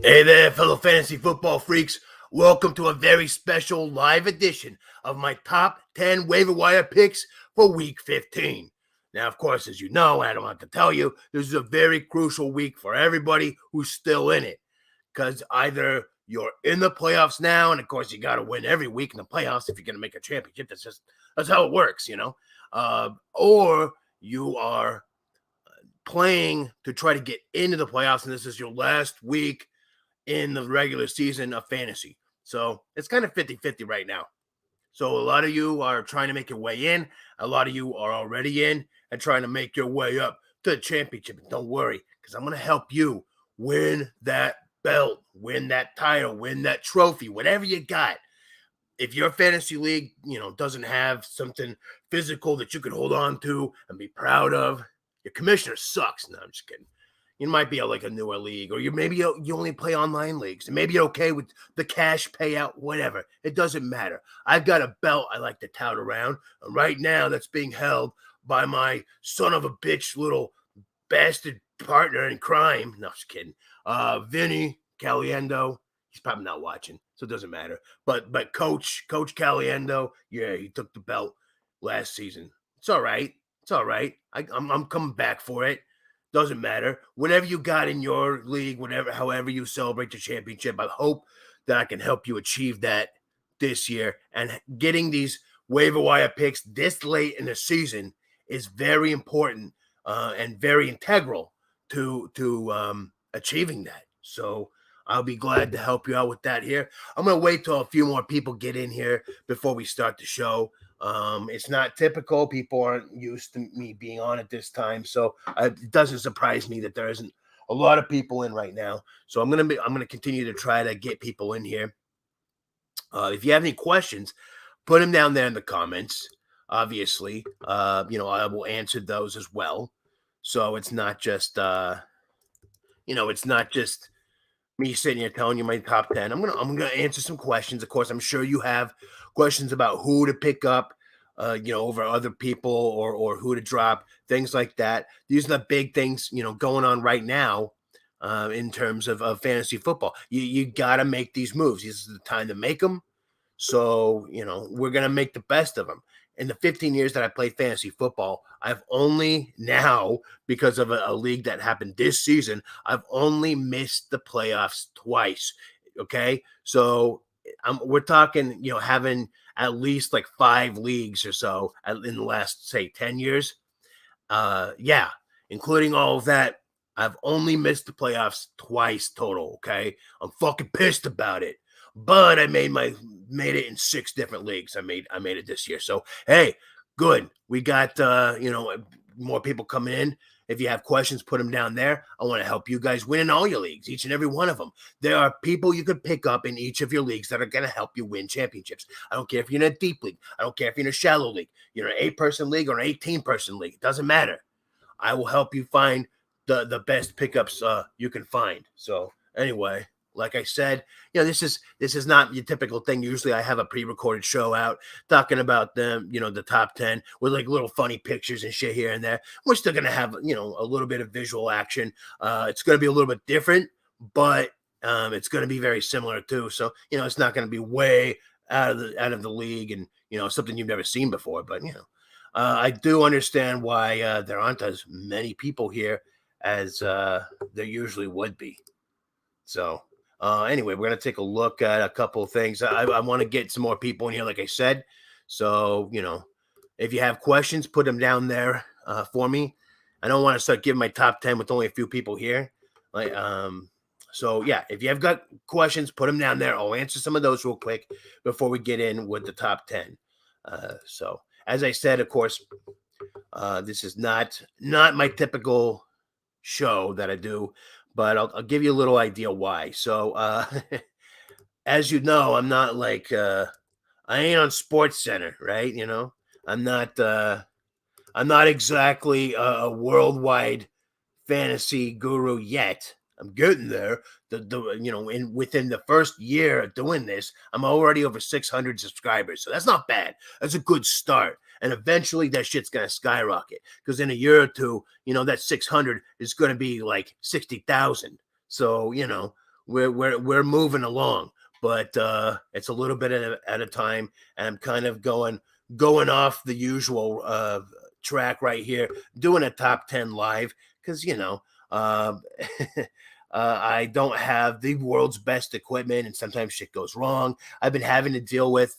Hey there, fellow fantasy football freaks. Welcome to a very special live edition of my top 10 waiver wire picks for week 15. Now, of course, as you know, I don't have to tell you, this is a very crucial week for everybody who's still in it. Because either you're in the playoffs now, and of course, you got to win every week in the playoffs if you're going to make a championship. That's how it works, or you are playing to try to get into the playoffs, and this is your last week in the regular season of fantasy. So it's kind of 50-50 right now. So a lot of you are trying to make your way in. A lot of you are already in and trying to make your way up to the championship. And don't worry, because I'm going to help you win that belt, win that title, win that trophy, whatever you got. If your fantasy league, doesn't have something physical that you can hold on to and be proud of, your commissioner sucks. No, I'm just kidding. You might be like a newer league, or you only play online leagues, and maybe you're okay with the cash payout, whatever. It doesn't matter. I've got a belt I like to tout around, and right now that's being held by my son of a bitch little bastard partner in crime. No, just kidding. Vinny Caliendo. He's probably not watching, so it doesn't matter. But Coach Caliendo, yeah, he took the belt last season. It's all right. It's all right. I'm coming back for it. Doesn't matter. Whatever you got in your league, however you celebrate the championship, I hope that I can help you achieve that this year. And getting these waiver wire picks this late in the season is very important and very integral to achieving that. So I'll be glad to help you out with that here. I'm going to wait till a few more people get in here before we start the show. It's not typical. People aren't used to me being on at this time, so it doesn't surprise me that there isn't a lot of people in right now. So I'm gonna continue to try to get people in here. If you have any questions, put them down there in the comments. Obviously, I will answer those as well. So it's not just it's not just me sitting here telling you my top 10. I'm gonna answer some questions. Of course, I'm sure you have questions about who to pick up, over other people or who to drop, things like that. These are the big things, going on right now in terms of fantasy football. You got to make these moves. This is the time to make them. So, we're going to make the best of them. In the 15 years that I played fantasy football, I've only now, because of a league that happened this season, I've only missed the playoffs twice. Okay. So we're talking, having at least like 5 leagues or so in the last, say, 10 years. Yeah, including all of that, I've only missed the playoffs twice total. Okay. I'm fucking pissed about it. But I made it in 6 different leagues. I made it this year. So hey, good. We got more people coming in. If you have questions, put them down there. I want to help you guys win in all your leagues, each and every one of them. There are people you could pick up in each of your leagues that are going to help you win championships. I don't care if you're in a deep league. I don't care if you're in a shallow league. You're in an 8-person league or an 18-person league. It doesn't matter. I will help you find the best pickups you can find. So anyway, like I said, this is not your typical thing. Usually I have a pre-recorded show out talking about them, the top 10 with like little funny pictures and shit here and there. We're still going to have, a little bit of visual action. It's going to be a little bit different, but it's going to be very similar too. So, it's not going to be way out of the league and, something you've never seen before. But, I do understand why there aren't as many people here as there usually would be. So anyway, we're going to take a look at a couple of things. I want to get some more people in here, like I said. So, if you have questions, put them down there for me. I don't want to start giving my top 10 with only a few people here. So yeah, if you have got questions, put them down there. I'll answer some of those real quick before we get in with the top 10. So as I said, of course, this is not my typical show that I do, but I'll give you a little idea why. So, as you know, I'm not like I ain't on Sports Center, right? I'm not exactly a worldwide fantasy guru yet. I'm getting there. Within the first year of doing this, I'm already over 600 subscribers. So that's not bad. That's a good start. And eventually that shit's going to skyrocket because in a year or two, that 600 is going to be like 60,000. So, we're moving along, but it's a little bit at a time, and I'm kind of going off the usual track right here, doing a top 10 live because I don't have the world's best equipment, and sometimes shit goes wrong. I've been having to deal with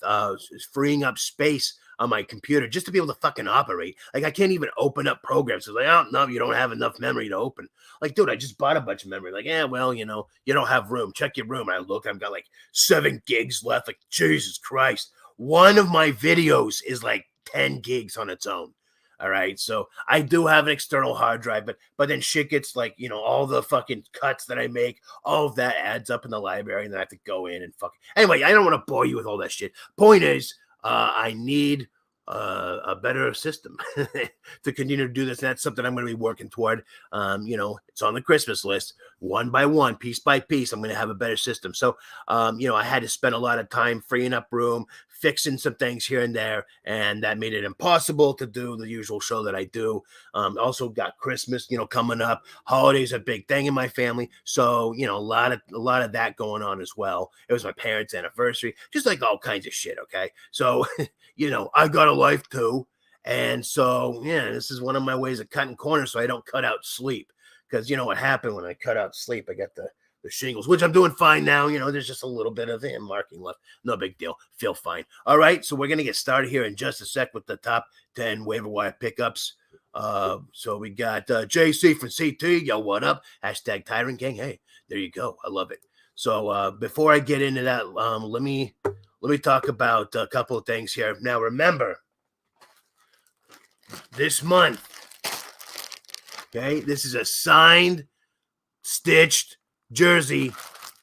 freeing up space on my computer just to be able to fucking operate. Like, I can't even open up programs. It's like, oh, no, you don't have enough memory to open. Like, dude, I just bought a bunch of memory. Like, well, you don't have room. Check your room. And I look, I've got like 7 gigs left. Like, Jesus Christ. One of my videos is like 10 gigs on its own. All right. So I do have an external hard drive, but then shit gets like, all the fucking cuts that I make, all of that adds up in the library, and then I have to go in and fuck. Anyway, I don't want to bore you with all that shit. Point is, I need a better system to continue to do this. And that's something I'm going to be working toward. It's on the Christmas list, one by one, piece by piece. I'm going to have a better system. So, I had to spend a lot of time freeing up room, fixing some things here and there, and that made it impossible to do the usual show that I do. Also got Christmas, coming up. Holidays are a big thing in my family, so a lot of that going on as well. It was my parents' anniversary, just like all kinds of shit. Okay, so I got a life too, and so this is one of my ways of cutting corners so I don't cut out sleep, because what happened when I cut out sleep, I got the shingles, which I'm doing fine now. There's just a little bit of marking left. No big deal. Feel fine. All right, so we're going to get started here in just a sec with the top 10 waiver wire pickups. So we got JC from CT. Yo, what up? Hashtag TyRant Gang. Hey, there you go. I love it. So before I get into that, let me talk about a couple of things here. Now, remember, this month, okay, this is a signed, stitched jersey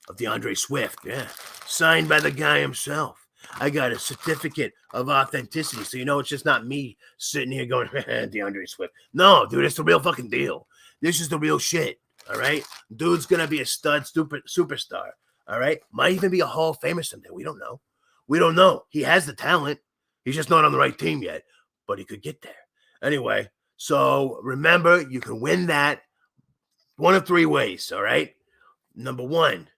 of DeAndre Swift. Yeah, signed by the guy himself. I got a certificate of authenticity, so it's just not me sitting here going, DeAndre Swift. No, dude, it's the real fucking deal. This is the real shit. All right, dude's gonna be a stud, superstar. All right, might even be a Hall of Famer someday. We don't know. We don't know. He has the talent. He's just not on the right team yet, but he could get there. Anyway, so remember, you can win that one of 3 ways. All right. Number 1,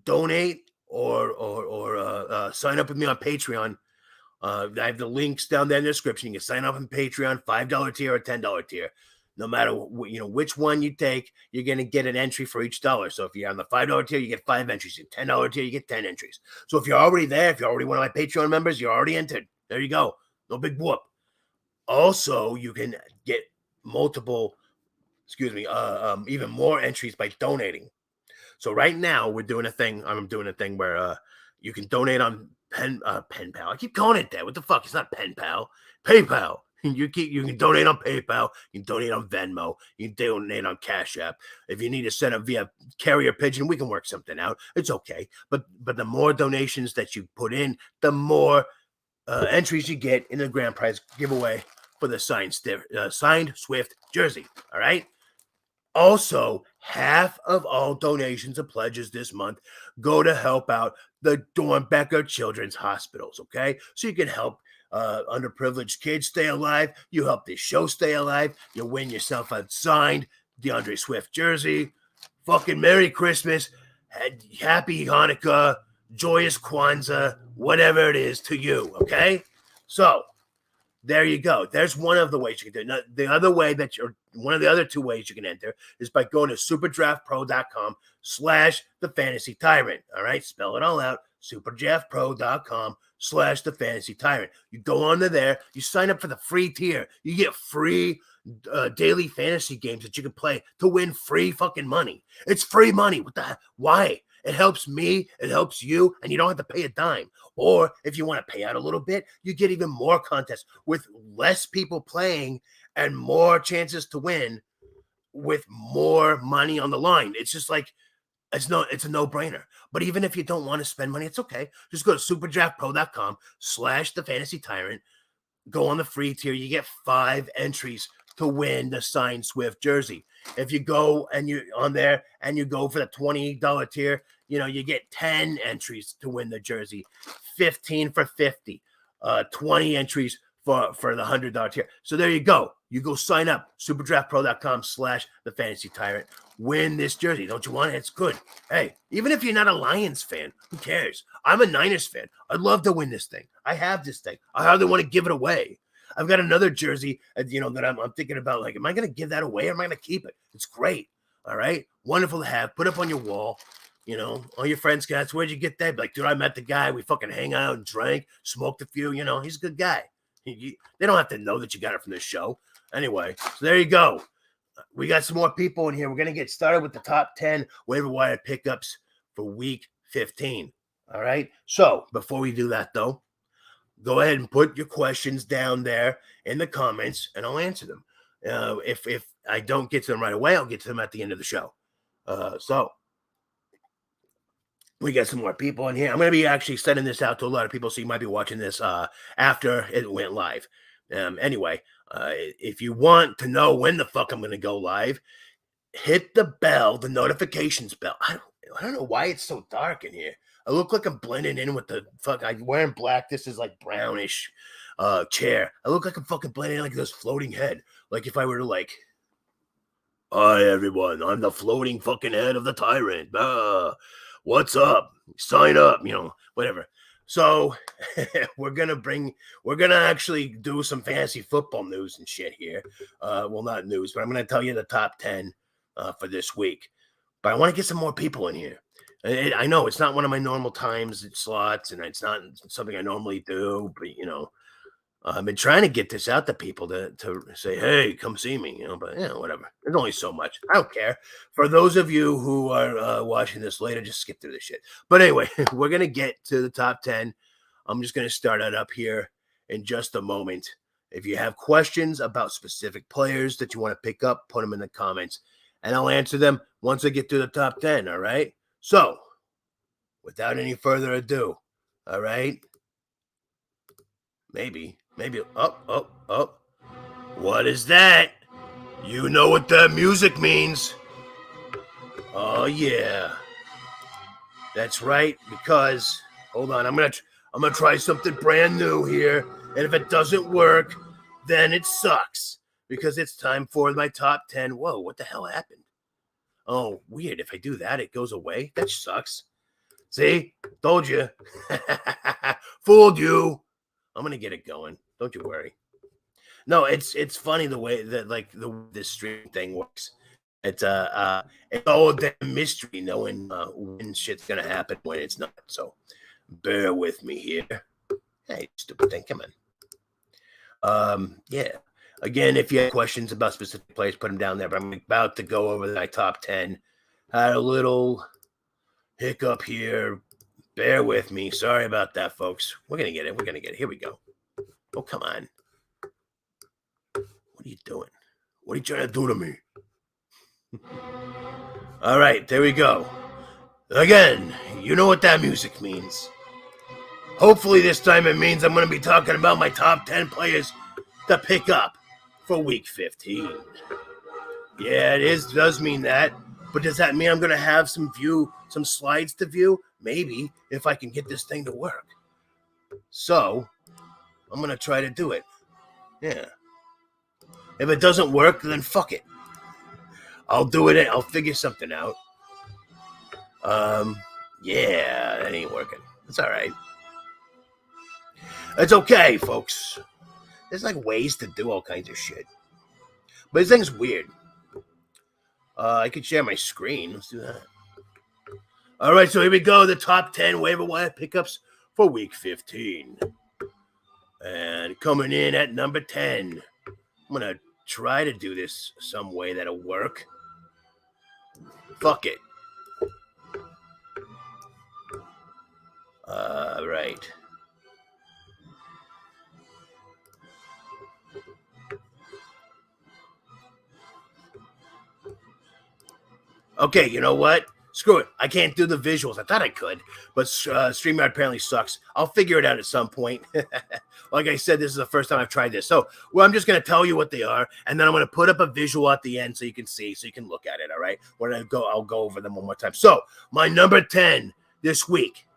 donate or sign up with me on Patreon. I have the links down there in the description. You can sign up on Patreon, $5 tier or $10 tier. No matter which one you take, you're going to get an entry for each dollar. So if you're on the $5 tier, you get 5 entries. If $10 tier, you get 10 entries. So if you're already there, if you're already one of my Patreon members, you're already entered. There you go. No big whoop. Also, you can get even more entries by donating. So right now we're doing a thing. I'm doing a thing where you can donate on Pen Pal. I keep calling it that. What the fuck? It's not Pen Pal. PayPal. You can donate on PayPal. You can donate on Venmo. You can donate on Cash App. If you need to send it via carrier pigeon, we can work something out. It's okay. But the more donations that you put in, the more entries you get in the Grandprize Giveaway for the signed Swift jersey. All right. Also, half of all donations and pledges this month go to help out the Dornbecker Children's Hospitals, okay? So you can help underprivileged kids stay alive. You help this show stay alive. You win yourself a signed DeAndre Swift jersey. Fucking Merry Christmas. Happy Hanukkah. Joyous Kwanzaa. Whatever it is to you, okay? So, there you go. There's one of the ways you can do it. Now, the other way one of the other 2 ways you can enter is by going to superdraftpro.com/thefantasytyrant. All right, spell it all out. superdraftpro.com/thefantasytyrant. You go onto there. You sign up for the free tier. You get free daily fantasy games that you can play to win free fucking money. It's free money. What the? Why? It helps me, it helps you, and you don't have to pay a dime. Or if you want to pay out a little bit, you get even more contests with less people playing and more chances to win with more money on the line. It's just like, it's a no-brainer. But even if you don't want to spend money, it's okay. Just go to superdraftpro.com/thefantasytyrant. Go on the free tier. You get 5 entries to win the signed Swift jersey. If you go and you're on there and you go for the $20 tier, you get 10 entries to win the jersey, 15 for 50, 20 entries for the $100 tier. So there you go. You go sign up, superdraftpro.com/thefantasytyrant. win this jersey. Don't you want it? It's good. Hey, even if you're not a Lions fan, who cares? I'm a Niners fan. I'd love to win this thing. I have this thing. I hardly want to give it away. I've got another jersey, that I'm thinking about, like, am I going to give that away or am I going to keep it? It's great. All right. Wonderful to have. Put up on your wall. All your friends can ask, where'd you get that? Like, dude, I met the guy. We fucking hang out and drank, smoked a few. He's a good guy. They don't have to know that you got it from this show. Anyway, so there you go. We got some more people in here. We're going to get started with the top 10 waiver wire pickups for week 15. All right. So before we do that, though, go ahead and put your questions down there in the comments and I'll answer them. If I don't get to them right away, I'll get to them at the end of the show. So we got some more people in here. I'm going to be actually sending this out to a lot of people, so you might be watching this after it went live. Anyway, if you want to know when the fuck I'm going to go live, hit the bell, the notifications bell. I don't know why it's so dark in here. I look like I'm blending in with the fuck. I'm wearing black. This is like brownish chair. I look like I'm fucking blending in like this floating head. Like if I were to like, hi everyone, I'm the floating fucking head of the TyRant. What's up? Sign up, whatever. So we're gonna actually do some fantasy football news and shit here. Well, not news, but I'm gonna tell you the top 10 for this week. But I want to get some more people in here. I know it's not one of my normal times slots, and it's not something I normally do. But I've been trying to get this out to people to say, hey, come see me. But whatever. There's only so much. I don't care. For those of you who are watching this later, just skip through this shit. But anyway, we're gonna get to the top 10. I'm just gonna start it up here in just a moment. If you have questions about specific players that you want to pick up, put them in the comments, and I'll answer them once I get to the top 10. All right. So, without any further ado, all right. Maybe. Oh. What is that? You know what that music means. Oh, yeah. That's right, because, hold on, I'm gonna try something brand new here, and if it doesn't work, then it sucks, because it's time for my top 10. Whoa, what the hell happened? Oh, weird. If I do that, it goes away. That sucks. See? Told you. Fooled you. I'm going to get it going. Don't you worry. No, it's funny the way that this stream thing works. It's all a damn mystery knowing when shit's going to happen, when it's not. So bear with me here. Hey, stupid thing. Come on. Yeah. Again, if you have questions about specific players, put them down there. But I'm about to go over my top 10. Had a little hiccup here. Bear with me. Sorry about that, folks. We're going to get it. Here we go. Oh, come on. What are you doing? What are you trying to do to me? All right, there we go. Again, you know what that music means. Hopefully this time it means I'm going to be talking about my top 10 players to pick up for week 15. Yeah, does mean that. But does that mean I'm going to have some slides to view? Maybe, if I can get this thing to work. So, I'm going to try to do it. Yeah. If it doesn't work, then fuck it. I'll do it. I'll figure something out. Yeah, that ain't working. It's all right. It's okay, folks. There's ways to do all kinds of shit. But this thing's weird. I could share my screen. Let's do that. All right, so here we go. The top 10 waiver wire pickups for week 15. And coming in at number 10. I'm going to try to do this some way that'll work. Fuck it. Right. Okay, you know what? Screw it. I can't do the visuals. I thought I could, but StreamYard apparently sucks. I'll figure it out at some point. Like I said, this is the first time I've tried this. So, I'm just going to tell you what they are, and then I'm going to put up a visual at the end so you can see, so you can look at it, all right? I'll go over them one more time. So, my number 10 this week,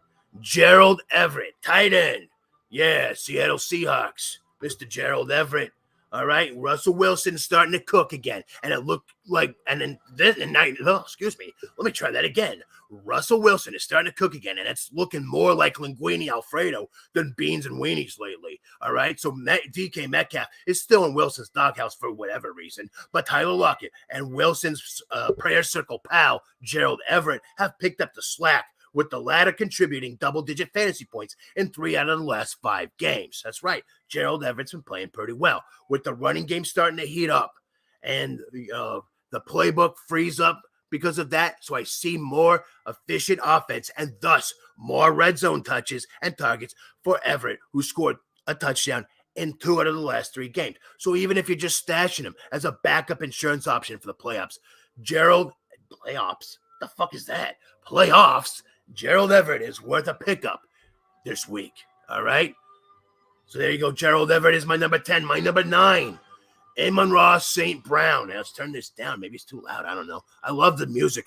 Gerald Everett, tight end. Yeah, Seattle Seahawks. Mr. Gerald Everett. All right, Russell Wilson's starting to cook again, and it looked like, and then this, and now, oh, excuse me, let me try that again. Russell Wilson is starting to cook again, and it's looking more like linguine Alfredo than beans and weenies lately. All right, so DK Metcalf is still in Wilson's doghouse for whatever reason, but Tyler Lockett and Wilson's prayer circle pal Gerald Everett have picked up the slack, with the latter contributing double-digit fantasy points in 3 out of the last 5 games. That's right. Gerald Everett's been playing pretty well, with the running game starting to heat up, and the playbook frees up because of that. So I see more efficient offense and thus more red zone touches and targets for Everett, who scored a touchdown in 2 out of the last 3 games. So even if you're just stashing him as a backup insurance option for the playoffs, playoffs? The fuck is that? Playoffs? Gerald Everett is worth a pickup this week. All right? So there you go. Gerald Everett is my number 10. My number 9, Amon-Ra St. Brown. Now, let's turn this down. Maybe it's too loud. I don't know. I love the music.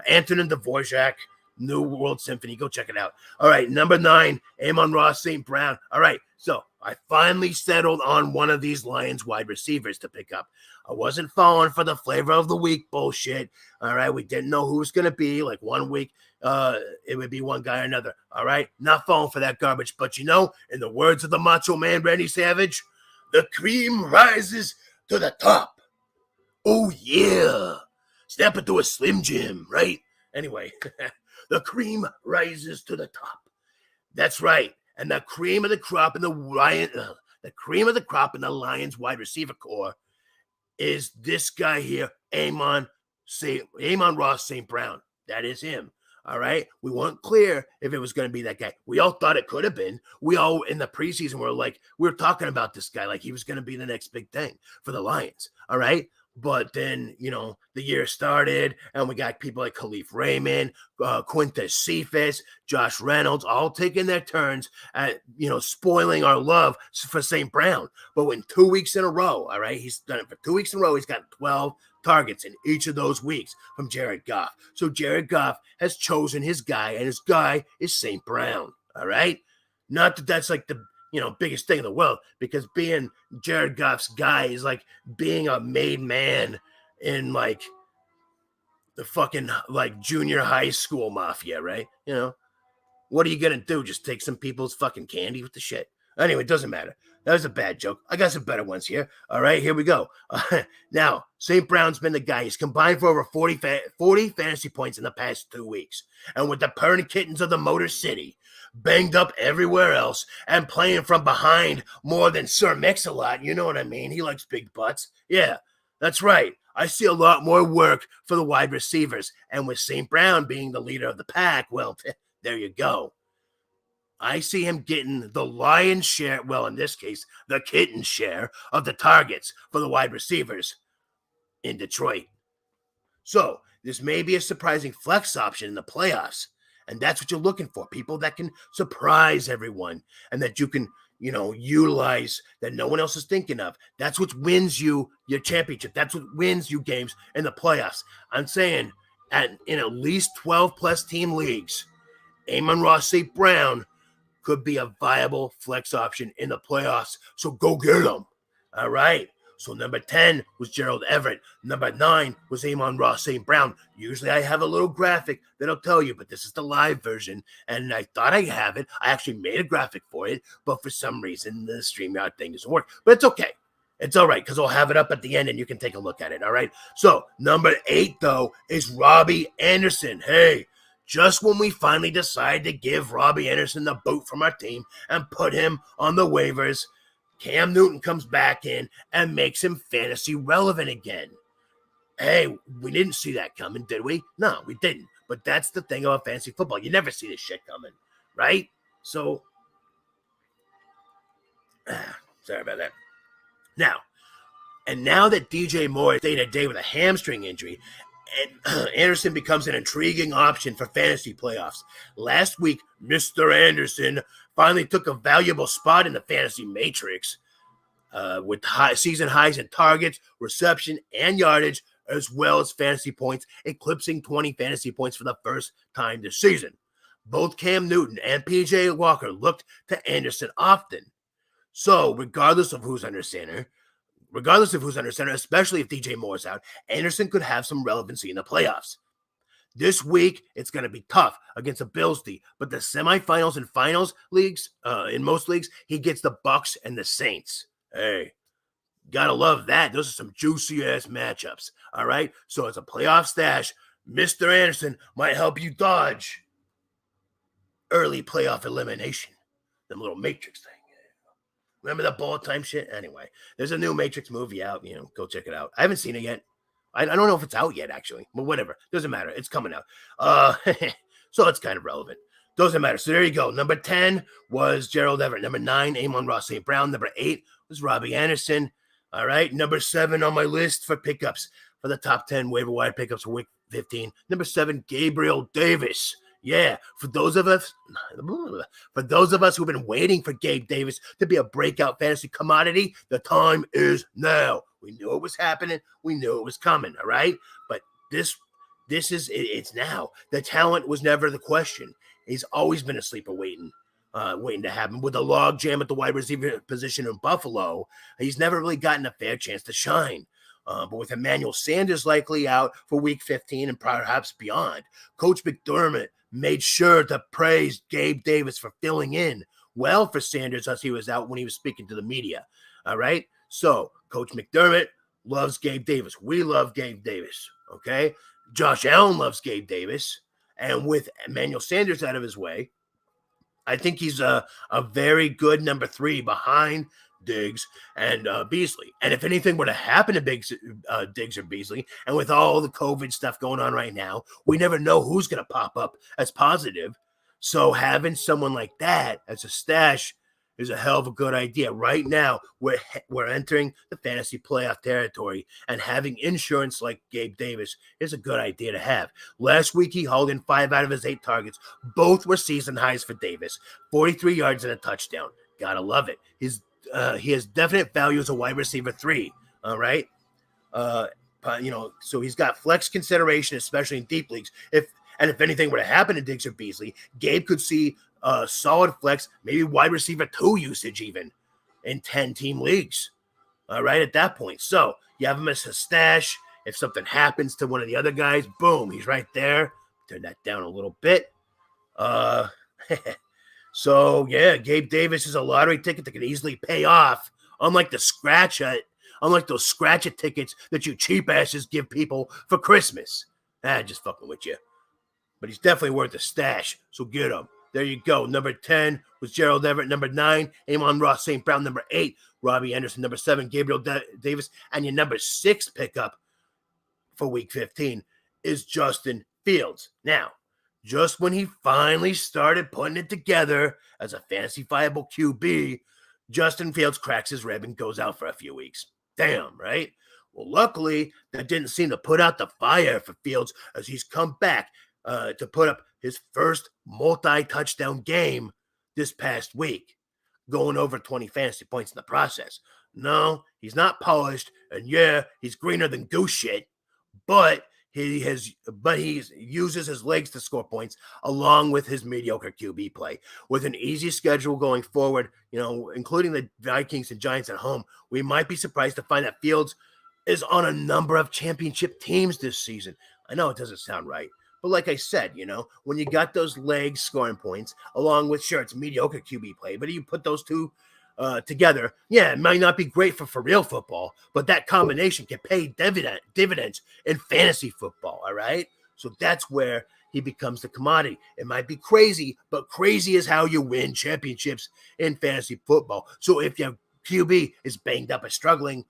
Antonin Dvorak, New World Symphony. Go check it out. All right, number 9, Amon-Ra St. Brown. All right, so I finally settled on one of these Lions wide receivers to pick up. I wasn't falling for the flavor of the week bullshit. All right, we didn't know who it was going to be. Like 1 week, it would be one guy or another. All right, not falling for that garbage. But in the words of the Macho Man, Randy Savage, the cream rises to the top. Oh, yeah. Step into a Slim Jim, right? Anyway, the cream rises to the top. That's right. And the cream of the crop in the Lions wide receiver core is this guy here, Amon-Ra St. Brown. That is him. All right. We weren't clear if it was going to be that guy. We all thought it could have been. We all in the preseason we were talking about this guy like he was going to be the next big thing for the Lions. All right. But then, the year started and we got people like Khalif Raymond, Quintus Cephas, Josh Reynolds, all taking their turns at, spoiling our love for St. Brown. But when 2 weeks in a row, all right, he's done it for 2 weeks in a row. He's got 12 targets in each of those weeks from Jared Goff. So Jared Goff has chosen his guy, and his guy is St. Brown. All right. Not that that's like the biggest thing in the world, because being Jared Goff's guy is like being a made man in like the fucking like junior high school mafia, right? What are you going to do? Just take some people's fucking candy with the shit? Anyway, it doesn't matter. That was a bad joke. I got some better ones here. All right, here we go. Now, St. Brown's been the guy. He's combined for over 40 fantasy points in the past 2 weeks. And with the purring kittens of the Motor City banged up everywhere else and playing from behind more than Sir Mix-a-Lot, you know what I mean? He likes big butts. Yeah, that's right. I see a lot more work for the wide receivers. And with St. Brown being the leader of the pack, well, there you go. I see him getting the lion's share, well, in this case, the kitten's share of the targets for the wide receivers in Detroit. So this may be a surprising flex option in the playoffs, and that's what you're looking for, people that can surprise everyone and that you can, utilize that no one else is thinking of. That's what wins you your championship. That's what wins you games in the playoffs. I'm saying in at least 12-plus team leagues, Amon-Ra St. Brown could be a viable flex option in the playoffs. So go get him. All right. So number 10 was Gerald Everett. Number 9 was Amon-Ra St. Brown. Usually I have a little graphic that'll tell you, but this is the live version. And I thought I have it. I actually made a graphic for it, but for some reason the StreamYard thing doesn't work. But it's okay. It's all right, because I'll have it up at the end and you can take a look at it. All right. So number 8, though, is Robbie Anderson. Hey, just when we finally decide to give Robbie Anderson the boot from our team and put him on the waivers, Cam Newton comes back in and makes him fantasy relevant again. Hey, we didn't see that coming, did we? No, we didn't. But that's the thing about fantasy football. You never see this shit coming, right? So, sorry about that. Now that DJ Moore stayed a day with a hamstring injury, and Anderson becomes an intriguing option for fantasy playoffs. Last week, Mr. Anderson finally took a valuable spot in the fantasy matrix with season highs in targets, reception, and yardage, as well as fantasy points, eclipsing 20 fantasy points for the first time this season. Both Cam Newton and PJ Walker looked to Anderson often. So, regardless of who's under center, regardless of who's under center, especially if DJ Moore's out, Anderson could have some relevancy in the playoffs. This week, it's going to be tough against the Bills D, but the semifinals and finals leagues, in most leagues, he gets the Bucks and the Saints. Hey, gotta love that. Those are some juicy-ass matchups, all right? So it's a playoff stash. Mr. Anderson might help you dodge early playoff elimination. Them little Matrix thing. Remember that ball time shit? Anyway, there's a new Matrix movie out. Go check it out. I haven't seen it yet. I don't know if it's out yet, actually. But whatever. Doesn't matter. It's coming out. So it's kind of relevant. Doesn't matter. So there you go. Number 10 was Gerald Everett. Number 9, Amon-Ra St. Brown. Number 8 was Robbie Anderson. All right. Number 7 on my list for pickups. For the top 10 waiver wire pickups for week 15. Number 7, Gabriel Davis. Yeah, for those of us who've been waiting for Gabe Davis to be a breakout fantasy commodity, the time is now. We knew it was happening. We knew it was coming, all right? But it's now. The talent was never the question. He's always been a sleeper waiting to happen. With the log jam at the wide receiver position in Buffalo, he's never really gotten a fair chance to shine. But with Emmanuel Sanders likely out for week 15 and perhaps beyond, Coach McDermott made sure to praise Gabe Davis for filling in well for Sanders as he was out when he was speaking to the media. All right? So, Coach McDermott loves Gabe Davis. We love Gabe Davis, okay? Josh Allen loves Gabe Davis. And with Emmanuel Sanders out of his way, I think he's a very good number 3 behind Diggs and Beasley. And if anything were to happen to Diggs or Beasley, and with all the COVID stuff going on right now, we never know who's going to pop up as positive. So having someone like that as a stash is a hell of a good idea. Right now, we're entering the fantasy playoff territory, and having insurance like Gabe Davis is a good idea to have. Last week, he hauled in 5 out of his 8 targets. Both were season highs for Davis. 43 yards and a touchdown. Gotta love it. He has definite value as a wide receiver 3, all right? So he's got flex consideration, especially in deep leagues. If anything were to happen to Diggs or Beasley, Gabe could see solid flex, maybe wide receiver 2 usage even in 10-team leagues, all right, at that point. So you have him as a stash. If something happens to one of the other guys, boom, he's right there. Turn that down a little bit. So, yeah, Gabe Davis is a lottery ticket that can easily pay off, unlike those scratch it tickets that you cheap asses give people for Christmas. Just fucking with you. But he's definitely worth a stash, so get him. There you go. Number 10 was Gerald Everett. Number 9, Amon-Ra St. Brown. Number 8, Robbie Anderson. Number 7, Gabriel Davis. And your number 6 pickup for week 15 is Justin Fields. Now, just when he finally started putting it together as a fantasy viable QB, Justin Fields cracks his rib and goes out for a few weeks. Damn, right? Well, luckily, that didn't seem to put out the fire for Fields as he's come back to put up his first multi-touchdown game this past week, going over 20 fantasy points in the process. No, he's not polished, and yeah, he's greener than goose shit, but he uses his legs to score points along with his mediocre QB play. With an easy schedule going forward, including the Vikings and Giants at home, we might be surprised to find that Fields is on a number of championship teams this season. I know it doesn't sound right, but like I said, when you got those legs scoring points along with, sure, it's mediocre QB play, but you put those two together, yeah, it might not be great for real football, but that combination can pay dividends in fantasy football, all right? So that's where he becomes the commodity. It might be crazy, but crazy is how you win championships in fantasy football. So if your QB is banged up and struggling,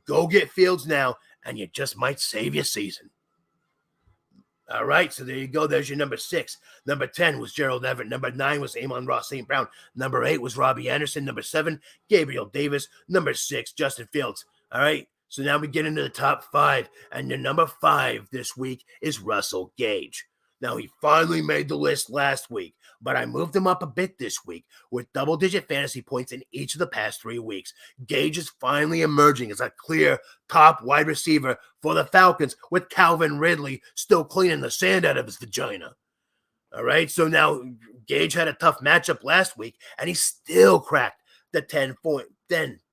go get Fields now, and you just might save your season. All right, so there you go. There's your number 6. Number 10 was Gerald Everett. Number 9 was Amon-Ra St. Brown. Number 8 was Robbie Anderson. Number 7, Gabriel Davis. Number 6, Justin Fields. All right, so now we get into the top 5, and the number 5 this week is Russell Gage. Now, he finally made the list last week, but I moved him up a bit this week with double-digit fantasy points in each of the past 3 weeks. Gage is finally emerging as a clear top wide receiver for the Falcons, with Calvin Ridley still cleaning the sand out of his vagina. All right, so now Gage had a tough matchup last week, and he still cracked the 10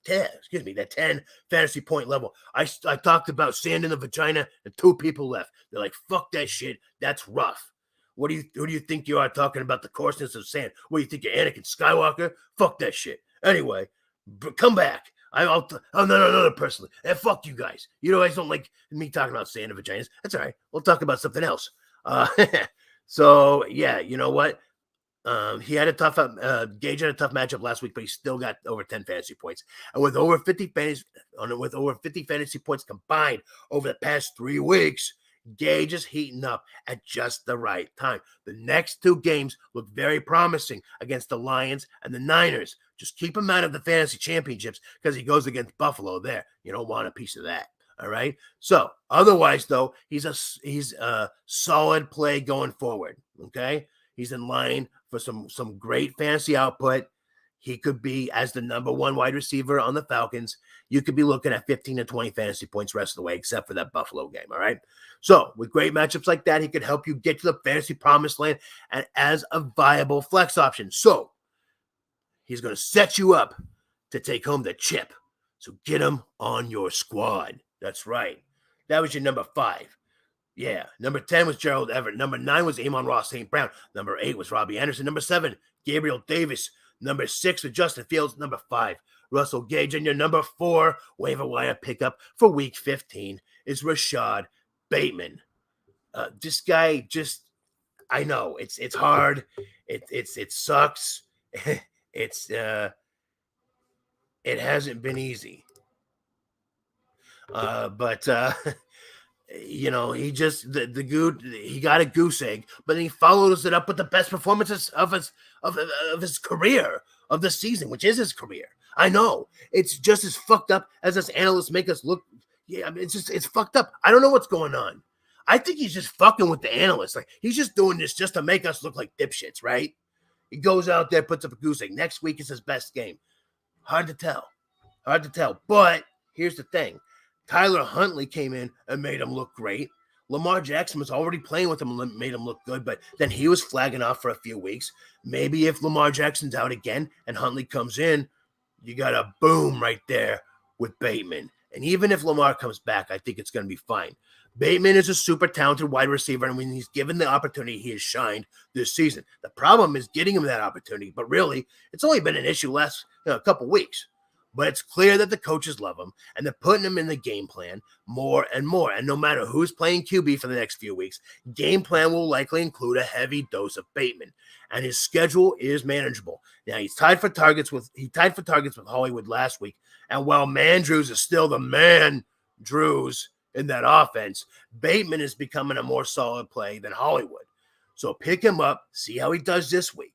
that 10 fantasy point level. I talked about sand in the vagina and 2 people left. They're like, fuck that shit. That's rough. Who do you think you are talking about the coarseness of sand? What do you think you're Anakin Skywalker? Fuck that shit. Anyway, come back. No, personally. And fuck you guys. You guys don't like me talking about sand and vaginas. That's all right. We'll talk about something else. So, yeah, you know what? He had a tough Gage had a tough matchup last week, but he still got over 10 fantasy points. And with over 50 fantasy points combined over the past 3 weeks, Gage is heating up at just the right time. The next 2 games look very promising against the Lions and the Niners. Just keep him out of the fantasy championships because he goes against Buffalo there. You don't want a piece of that. All right. So otherwise, though, he's a solid play going forward. Okay. He's in line for some great fantasy output. He could be as the number 1 wide receiver on the Falcons. You could be looking at 15 to 20 fantasy points rest of the way, except for that Buffalo game. All right. So with great matchups like that, he could help you get to the fantasy promised land and as a viable flex option. So he's going to set you up to take home the chip. So get him on your squad. That's right. That was your number 5. Yeah. Number 10 was Gerald Everett. Number 9 was Amon-Ra St. Brown. Number 8 was Robbie Anderson. Number 7, Gabriel Davis. Number 6 was Justin Fields. Number 5, Russell Gage. And your number 4 waiver wire pickup for week 15 is Rashad Bateman. This guy just, I know it's hard. It sucks. It hasn't been easy. But you know, he just he got a goose egg, but then he follows it up with the best performances of his career, of the season, which is his career. I know it's just as fucked up as us analysts make us look. Yeah, I mean, it's fucked up. I don't know what's going on. I think he's just fucking with the analysts. Like, he's just doing this just to make us look like dipshits, right? He goes out there, puts up a goose egg. Next week is his best game. Hard to tell. But here's the thing. Tyler Huntley came in and made him look great. Lamar Jackson was already playing with him and made him look good, but then he was flagging off for a few weeks. Maybe if Lamar Jackson's out again and Huntley comes in, you got a boom right there with Bateman. And even if Lamar comes back, I think it's going to be fine. Bateman is a super talented wide receiver, and when he's given the opportunity, he has shined this season. The problem is getting him that opportunity, but really, it's only been an issue last a couple weeks. But it's clear that the coaches love him, and they're putting him in the game plan more and more. And no matter who's playing QB for the next few weeks, game plan will likely include a heavy dose of Bateman, and his schedule is manageable. Now he's tied for targets with Hollywood last week, and while Mandrews is still the man-Drews in that offense, Bateman is becoming a more solid play than Hollywood. So pick him up, see how he does this week,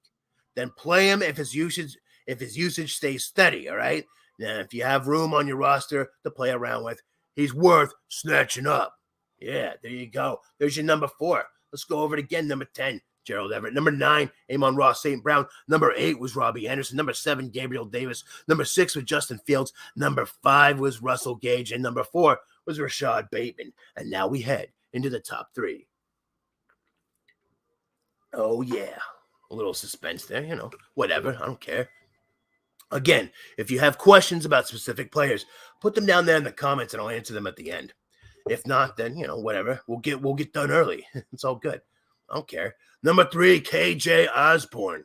then play him if his usage stays steady. All right. Now, if you have room on your roster to play around with, he's worth snatching up. Yeah, there you go. There's your number 4. Let's go over it again. Number 10, Gerald Everett. Number 9, Amon-Ra St. Brown. Number 8 was Robbie Anderson. Number 7, Gabriel Davis. Number 6 was Justin Fields. Number 5 was Russell Gage. And number 4 was Rashad Bateman. And now we head into the top 3. Oh, yeah. A little suspense there, whatever. I don't care. Again, if you have questions about specific players, put them down there in the comments and I'll answer them at the end. If not, then, whatever. We'll get done early. It's all good. I don't care. Number 3, KJ Osborne.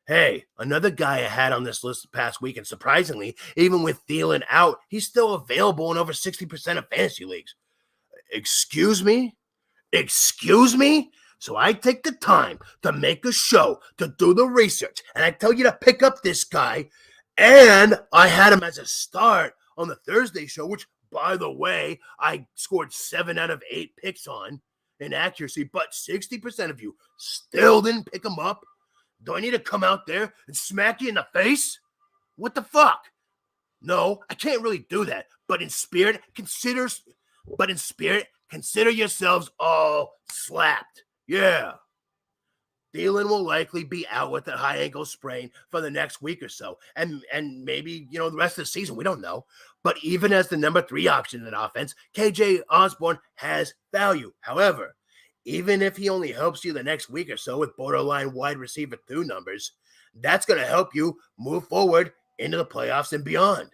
Hey, another guy I had on this list the past week, and surprisingly, even with Thielen out, he's still available in over 60% of fantasy leagues. Excuse me? So I take the time to make a show, to do the research, and I tell you to pick up this guy. And I had him as a start on the Thursday show, which, by the way, I scored 7 out of 8 picks on in accuracy, but 60% of you still didn't pick him up. Do I need to come out there and smack you in the face? What the fuck? No, I can't really do that. But in spirit, consider yourselves all slapped. Yeah. Thielen will likely be out with a high ankle sprain for the next week or so. And maybe, the rest of the season. We don't know. But even as the number 3 option in that offense, KJ Osborne has value. However, even if he only helps you the next week or so with borderline wide receiver 2 numbers, that's going to help you move forward into the playoffs and beyond.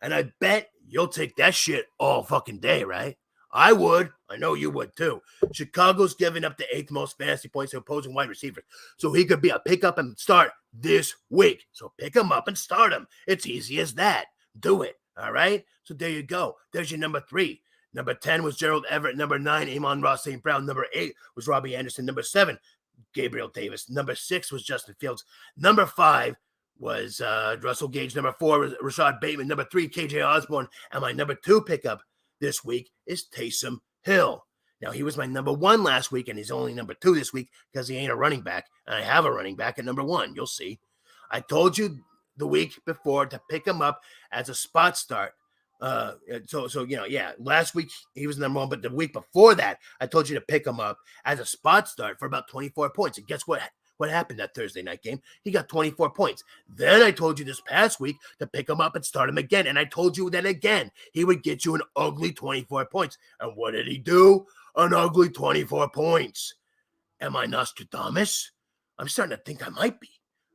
And I bet you'll take that shit all fucking day, right? I would. I know you would too. Chicago's giving up the 8th most fantasy points to opposing wide receivers. So he could be a pickup and start this week. So pick him up and start him. It's easy as that. Do it. All right? So there you go. There's your number 3. Number 10 was Gerald Everett. Number 9, Amon-Ra St. Brown. Number 8 was Robbie Anderson. Number 7, Gabriel Davis. Number 6 was Justin Fields. Number 5 was Russell Gage. Number 4 was Rashad Bateman. Number 3, KJ Osborne. And my number 2 pickup this week is Taysom Hill. Now, he was my number 1 last week, and he's only number 2 this week because he ain't a running back. And I have a running back at number 1. You'll see. I told you the week before to pick him up as a spot start. Last week he was number 1, but the week before that, I told you to pick him up as a spot start for about 24 points. And guess what? What happened that Thursday night game? He got 24 points. Then I told you this past week to pick him up and start him again. And I told you that again, he would get you an ugly 24 points. And what did he do? An ugly 24 points. Am I Nostradamus? I'm starting to think I might be.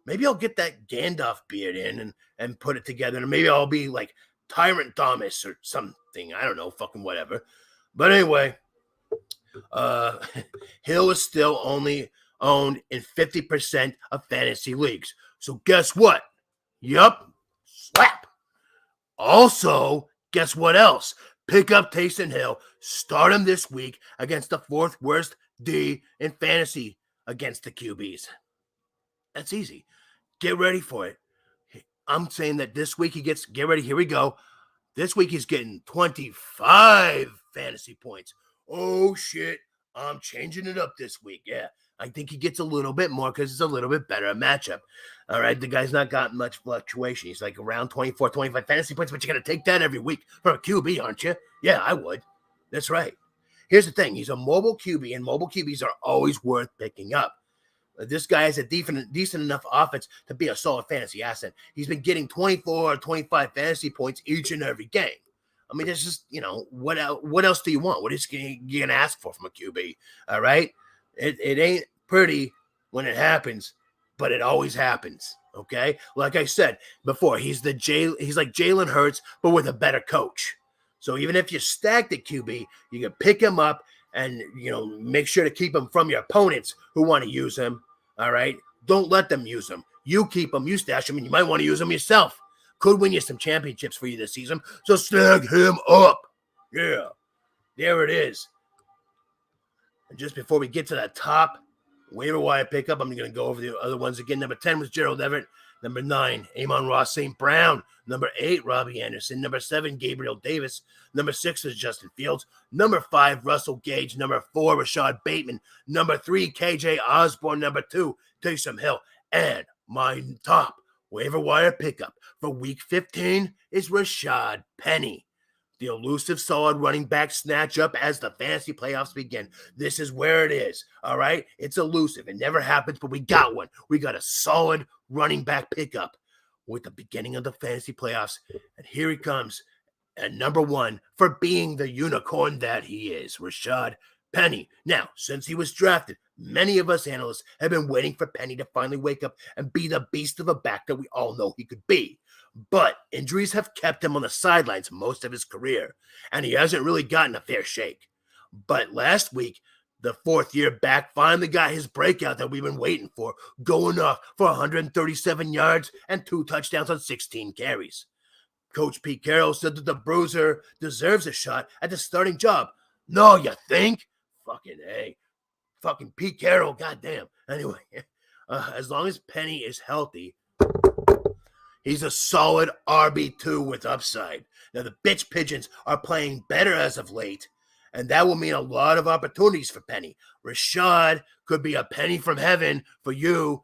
Maybe I'll get that Gandalf beard in and put it together. And maybe I'll be like TyRant Thomas or something. I don't know, fucking whatever. But anyway, Hill is still only owned in 50% of fantasy leagues. So guess what? Yup, slap. Also, guess what else? Pick up Taysom Hill, start him this week against the 4th worst D in fantasy against the QBs. That's easy. Get ready for it. I'm saying that this week get ready, here we go. This week he's getting 25 fantasy points. Oh shit, I'm changing it up this week. Yeah. I think he gets a little bit more because it's a little bit better matchup. All right, the guy's not got much fluctuation. He's like around 24, 25 fantasy points, but you got to take that every week from a QB, aren't you? Yeah, I would. That's right. Here's the thing. He's a mobile QB, and mobile QBs are always worth picking up. This guy has a decent enough offense to be a solid fantasy asset. He's been getting 24 or 25 fantasy points each and every game. I mean, it's just, what else do you want? What is you going to ask for from a QB? All right? It ain't pretty when it happens, but it always happens, okay? Like I said before, he's like Jalen Hurts, but with a better coach. So even if you stacked at QB, you can pick him up and, make sure to keep him from your opponents who want to use him, all right? Don't let them use him. You keep him, you stash him, and you might want to use him yourself. Could win you some championships for you this season, so stack him up. Yeah, there it is. And just before we get to the top waiver wire pickup, I'm going to go over the other ones again. Number 10 was Gerald Everett. Number 9, Amon-Ra St. Brown. Number 8, Robbie Anderson. Number 7, Gabriel Davis. Number 6 is Justin Fields. Number 5, Russell Gage. Number 4, Rashad Bateman. Number 3, KJ Osborne. Number 2, Taysom Hill. And my top waiver wire pickup for week 15 is Rashad Penny. The elusive, solid running back snatch up as the fantasy playoffs begin. This is where it is, all right? It's elusive. It never happens, but we got one. We got a solid running back pickup with the beginning of the fantasy playoffs. And here he comes at number 1 for being the unicorn that he is, Rashad Penny. Now, since he was drafted, many of us analysts have been waiting for Penny to finally wake up and be the beast of a back that we all know he could be. But injuries have kept him on the sidelines most of his career, and he hasn't really gotten a fair shake. But last week, the 4th-year back finally got his breakout that we've been waiting for, going off for 137 yards and 2 touchdowns on 16 carries. Coach Pete Carroll said that the Bruiser deserves a shot at the starting job. No, you think? Fucking A. Fucking Pete Carroll, goddamn. Anyway, as long as Penny is healthy, he's a solid RB2 with upside. Now, the bitch pigeons are playing better as of late, and that will mean a lot of opportunities for Penny. Rashad could be a penny from heaven for you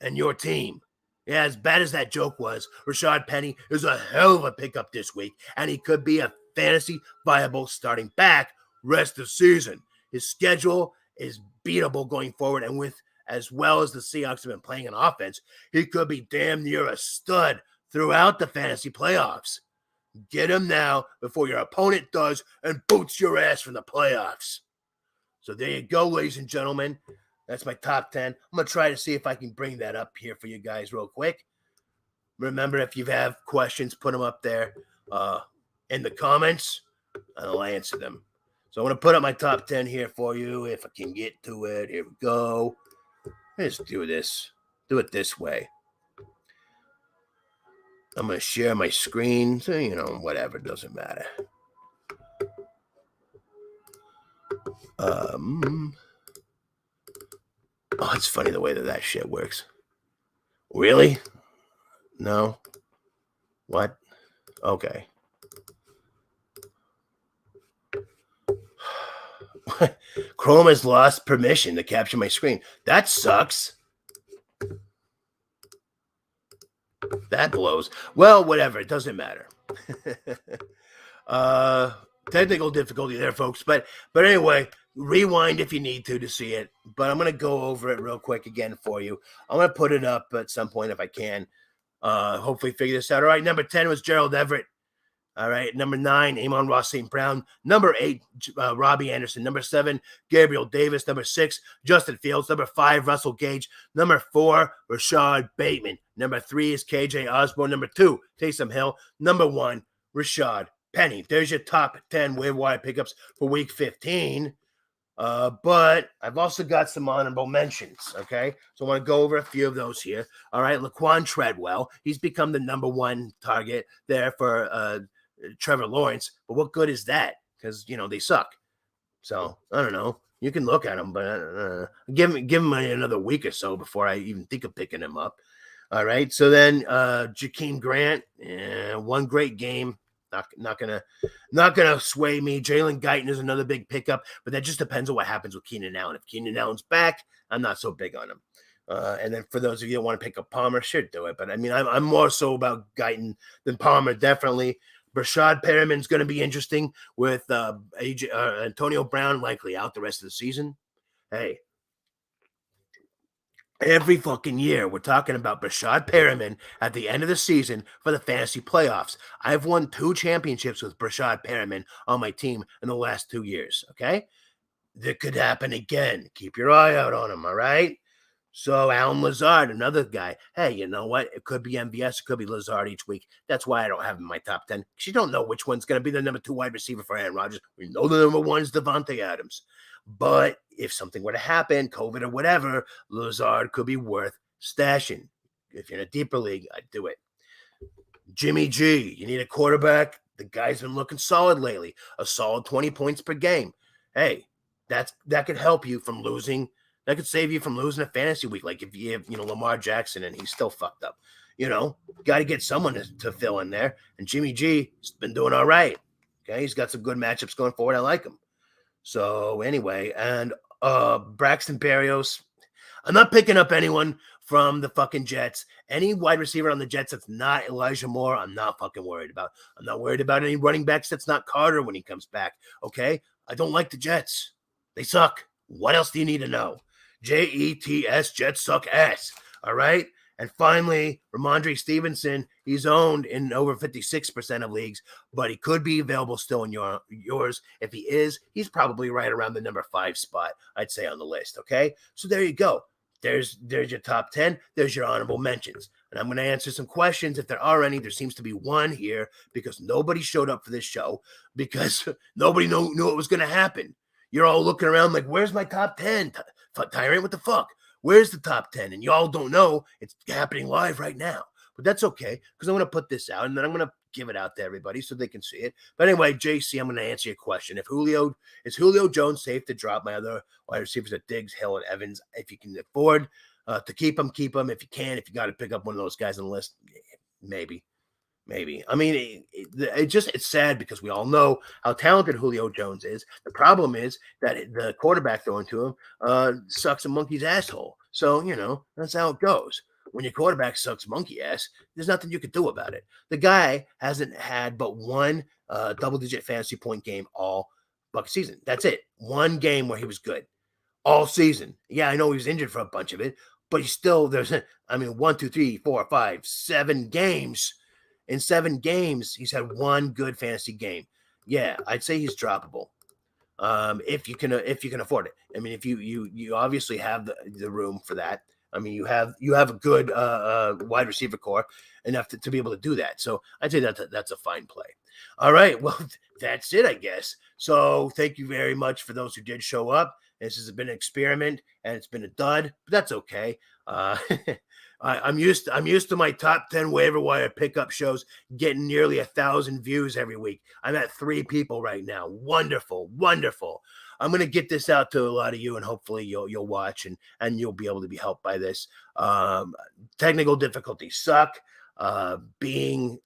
and your team. Yeah, as bad as that joke was, Rashad Penny is a hell of a pickup this week, and he could be a fantasy viable starting back rest of season. His schedule is beatable going forward, and with as well as the Seahawks have been playing an offense, he could be damn near a stud throughout the fantasy playoffs. Get him now before your opponent does and boots your ass from the playoffs. So there you go, ladies and gentlemen. That's my top 10. I'm going to try to see if I can bring that up here for you guys real quick. Remember, if you have questions, put them up there. in the comments, and I'll answer them. So I'm going to put up my top 10 here for you if I can get to it. Here we go. Let's do this. Do it this way. I'm going to share my screen. So, whatever. Doesn't matter. Oh, it's funny the way that shit works. Really? No? What? Okay. Chrome has lost permission to capture my screen. That sucks. That blows. Well, whatever. It doesn't matter. Technical difficulty there, folks. But anyway, rewind if you need to see it. But I'm going to go over it real quick again for you. I'm going to put it up at some point if I can. Hopefully figure this out. All right, number 10 was Gerald Everett. All right, number 9, Amon-Ra St. Brown. Number 8, Robbie Anderson. Number 7, Gabriel Davis. Number 6, Justin Fields. Number 5, Russell Gage. Number 4, Rashad Bateman. Number 3 is KJ Osborne. Number 2, Taysom Hill. Number 1, Rashad Penny. There's your top 10 waiver wire pickups for week 15. But I've also got some honorable mentions, okay? So I want to go over a few of those here. All right, Laquan Treadwell. He's become the number 1 target there for Trevor Lawrence. But what good is that? Because, they suck. So, I don't know. You can look at them, but give him another week or so before I even think of picking him up. All right, so then Jakeem Grant, one great game. Not gonna sway me. Jalen Guyton is another big pickup, but that just depends on what happens with Keenan Allen. If Keenan Allen's back, I'm not so big on him. And then for those of you that want to pick up Palmer, sure, do it. But I mean, I'm more so about Guyton than Palmer, definitely. Rashad Perriman's going to be interesting with Antonio Brown likely out the rest of the season. Hey, every fucking year, we're talking about Rashad Perriman at the end of the season for the fantasy playoffs. I've won 2 championships with Rashad Perriman on my team in the last 2 years, okay? That could happen again. Keep your eye out on him, all right? So Alan Lazard, another guy. Hey, you know what? It could be MVS. It could be Lazard each week. That's why I don't have him in my top 10. Because you don't know which one's going to be the number 2 wide receiver for Aaron Rodgers. We know the number 1 is Devontae Adams. But if something were to happen, COVID or whatever, Lazard could be worth stashing. If you're in a deeper league, I'd do it. Jimmy G, you need a quarterback. The guy's been looking solid lately. A solid 20 points per game. Hey, that could help you from losing. That could save you from losing a fantasy week. Like if you have, Lamar Jackson and he's still fucked up. Got to get someone to fill in there. And Jimmy G has been doing all right. Okay, he's got some good matchups going forward. I like him. So anyway, and Braxton Berrios, I'm not picking up anyone from the fucking Jets. Any wide receiver on the Jets that's not Elijah Moore, I'm not fucking worried about. I'm not worried about any running backs that's not Carter when he comes back, okay? I don't like the Jets. They suck. What else do you need to know? Jets, Jets suck ass, all right? And finally, Ramondre Stevenson, he's owned in over 56% of leagues, but he could be available still in yours. If he is, he's probably right around the number 5 spot, I'd say, on the list, okay? So there you go. There's your top 10. There's your honorable mentions. And I'm going to answer some questions if there are any. There seems to be one here because nobody showed up for this show because nobody knew it was going to happen. You're all looking around like, where's my top 10? TyRant, what the fuck? Where's the top 10? And y'all don't know it's happening live right now. But that's okay because I'm going to put this out and then I'm going to give it out to everybody so they can see it. But anyway, JC, I'm going to answer your question. Is Julio Jones safe to drop? My other wide receivers are Diggs, Hill, and Evans. If you can afford to keep them, keep them. If you can, if you got to pick up one of those guys on the list, maybe. I mean, it's sad because we all know how talented Julio Jones is. The problem is that the quarterback throwing to him sucks a monkey's asshole. So, that's how it goes. When your quarterback sucks monkey ass, there's nothing you can do about it. The guy hasn't had but one double-digit fantasy point game all bucket season. That's it. One game where he was good all season. Yeah, I know he was injured for a bunch of it, but he's still, 1, 2, 3, 4, 5, 7 games. In 7 games, he's had one good fantasy game. Yeah, I'd say he's droppable. If you can afford it. I mean, if you obviously have the room for that. I mean, you have a good wide receiver core enough to be able to do that. So I'd say that's a fine play. All right, well, that's it, I guess. So thank you very much for those who did show up. This has been an experiment, and it's been a dud, but that's okay. I'm used to my top 10 waiver wire pickup shows getting nearly 1,000 views every week. I'm at 3 people right now. Wonderful, wonderful. I'm gonna get this out to a lot of you, and hopefully you'll watch and you'll be able to be helped by this. Technical difficulties suck. Being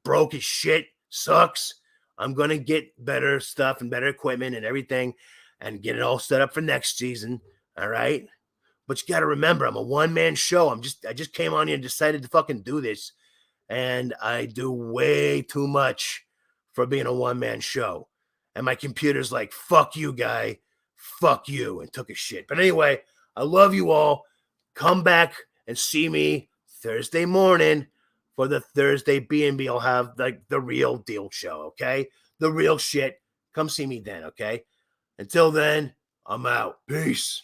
broke as shit sucks. I'm gonna get better stuff and better equipment and everything, and get it all set up for next season. All right. But you got to remember, I'm a one-man show. I just came on here and decided to fucking do this. And I do way too much for being a one-man show. And my computer's like, fuck you, guy. Fuck you. And took a shit. But anyway, I love you all. Come back and see me Thursday morning for the Thursday B&B. I'll have like the real deal show, okay? The real shit. Come see me then, okay? Until then, I'm out. Peace.